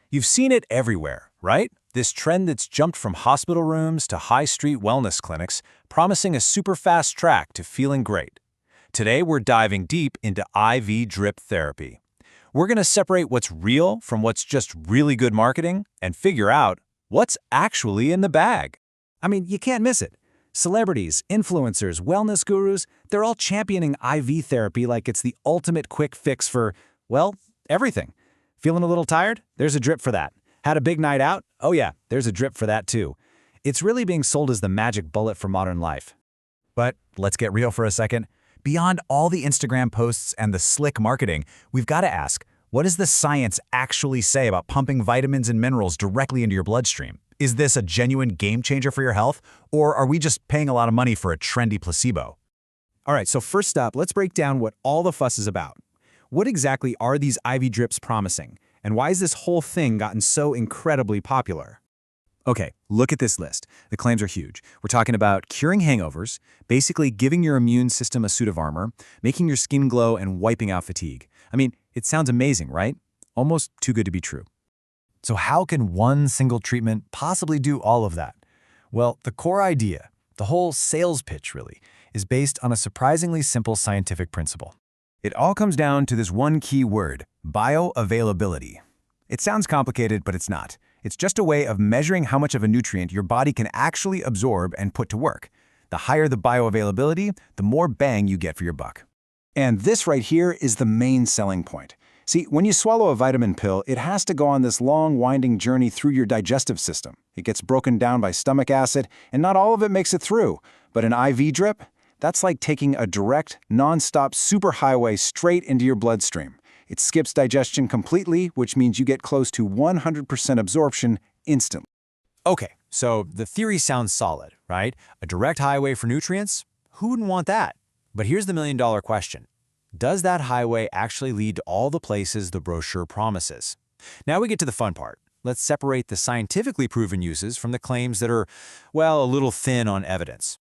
You've seen it everywhere, right? This trend that's jumped from hospital rooms to high-street wellness clinics, promising a super fast track to feeling great. Today, we're diving deep into IV drip therapy. We're going to separate what's real from what's just really good marketing and figure out what's actually in the bag. I mean, you can't miss it. Celebrities, influencers, wellness gurus, they're all championing IV therapy like it's the ultimate quick fix for, well, everything. Feeling a little tired? There's a drip for that. Had a big night out? Oh yeah, there's a drip for that too. It's really being sold as the magic bullet for modern life. But let's get real for a second. Beyond all the Instagram posts and the slick marketing, we've got to ask, what does the science actually say about pumping vitamins and minerals directly into your bloodstream? Is this a genuine game changer for your health, or are we just paying a lot of money for a trendy placebo? All right, so first up, let's break down what all the fuss is about. What exactly are these IV drips promising, and why has this whole thing gotten so incredibly popular? Okay, look at this list. The claims are huge. We're talking about curing hangovers, basically giving your immune system a suit of armor, making your skin glow, and wiping out fatigue. I mean, it sounds amazing, right? Almost too good to be true. So how can one single treatment possibly do all of that? Well, the core idea, the whole sales pitch really, is based on a surprisingly simple scientific principle. It all comes down to this one key word, bioavailability. It sounds complicated, but it's not. It's just a way of measuring how much of a nutrient your body can actually absorb and put to work. The higher the bioavailability, the more bang you get for your buck. And this right here is the main selling point. See, when you swallow a vitamin pill, it has to go on this long, winding journey through your digestive system. It gets broken down by stomach acid, and not all of it makes it through. But an IV drip? That's like taking a direct, non-stop superhighway straight into your bloodstream. It skips digestion completely, which means you get close to 100% absorption instantly. Okay, so the theory sounds solid, right? A direct highway for nutrients? Who wouldn't want that? But here's the million-dollar question. Does that highway actually lead to all the places the brochure promises? Now we get to the fun part. Let's separate the scientifically proven uses from the claims that are, well, a little thin on evidence.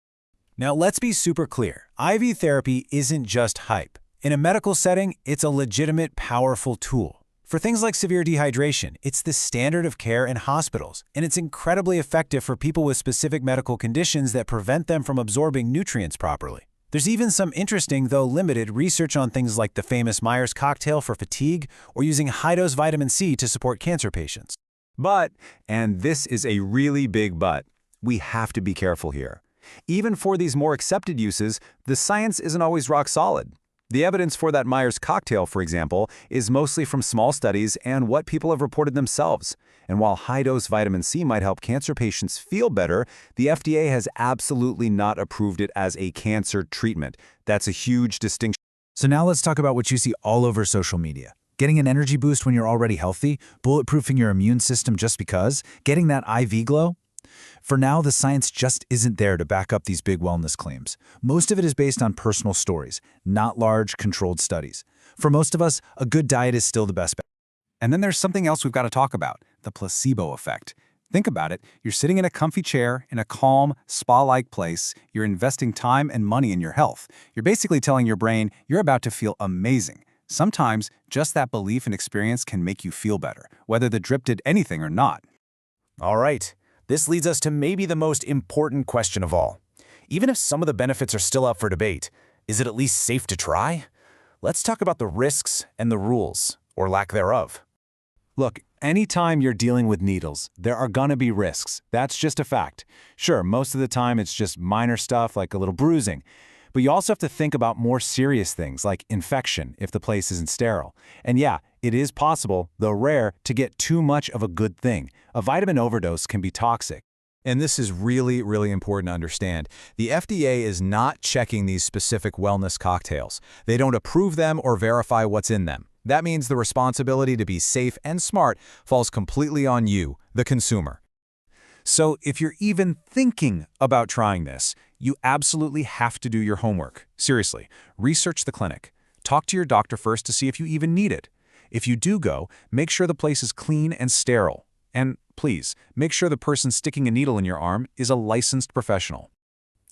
Now let's be super clear. IV therapy isn't just hype. In a medical setting, it's a legitimate, powerful tool. For things like severe dehydration, it's the standard of care in hospitals, and it's incredibly effective for people with specific medical conditions that prevent them from absorbing nutrients properly. There's even some interesting, though limited, research on things like the famous Myers cocktail for fatigue or using high-dose vitamin C to support cancer patients. But, and this is a really big but, we have to be careful here. Even for these more accepted uses, the science isn't always rock solid. The evidence for that Myers cocktail, for example, is mostly from small studies and what people have reported themselves. And while high-dose vitamin C might help cancer patients feel better, the FDA has absolutely not approved it as a cancer treatment. That's a huge distinction. So now let's talk about what you see all over social media. Getting an energy boost when you're already healthy, bulletproofing your immune system just because, getting that IV glow. For now, the science just isn't there to back up these big wellness claims. Most of it is based on personal stories, not large, controlled studies. For most of us, a good diet is still the best bet. And then there's something else we've got to talk about, the placebo effect. Think about it. You're sitting in a comfy chair in a calm, spa-like place. You're investing time and money in your health. You're basically telling your brain you're about to feel amazing. Sometimes, just that belief and experience can make you feel better, whether the drip did anything or not. All right. This leads us to maybe the most important question of all. Even if some of the benefits are still up for debate, is it at least safe to try? Let's talk about the risks and the rules, or lack thereof. Look, anytime you're dealing with needles, there are gonna be risks. That's just a fact. Sure, most of the time it's just minor stuff like a little bruising. But you also have to think about more serious things like infection if the place isn't sterile. And yeah, it is possible, though rare, to get too much of a good thing. A vitamin overdose can be toxic. And this is really, really important to understand. The FDA is not checking these specific wellness cocktails. They don't approve them or verify what's in them. That means the responsibility to be safe and smart falls completely on you, the consumer. So if you're even thinking about trying this, you absolutely have to do your homework. Seriously, research the clinic. Talk to your doctor first to see if you even need it. If you do go, make sure the place is clean and sterile. And please, make sure the person sticking a needle in your arm is a licensed professional.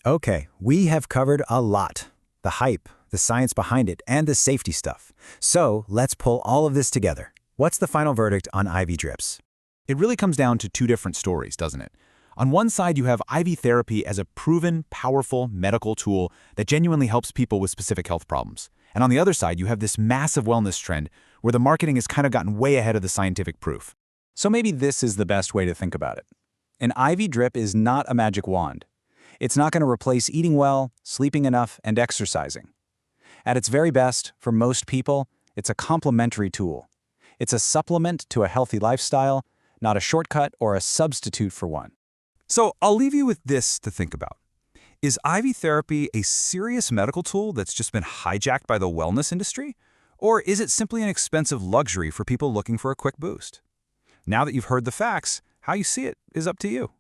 Okay, we have covered a lot. The hype, the science behind it, and the safety stuff. So let's pull all of this together. What's the final verdict on IV drips? It really comes down to two different stories, doesn't it? On one side, you have IV therapy as a proven, powerful medical tool that genuinely helps people with specific health problems. And on the other side, you have this massive wellness trend where the marketing has kind of gotten way ahead of the scientific proof. So maybe this is the best way to think about it. An IV drip is not a magic wand. It's not going to replace eating well, sleeping enough, and exercising. At its very best, for most people, it's a complementary tool. It's a supplement to a healthy lifestyle, not a shortcut or a substitute for one. So I'll leave you with this to think about. Is IV therapy a serious medical tool that's just been hijacked by the wellness industry? Or is it simply an expensive luxury for people looking for a quick boost? Now that you've heard the facts, how you see it is up to you.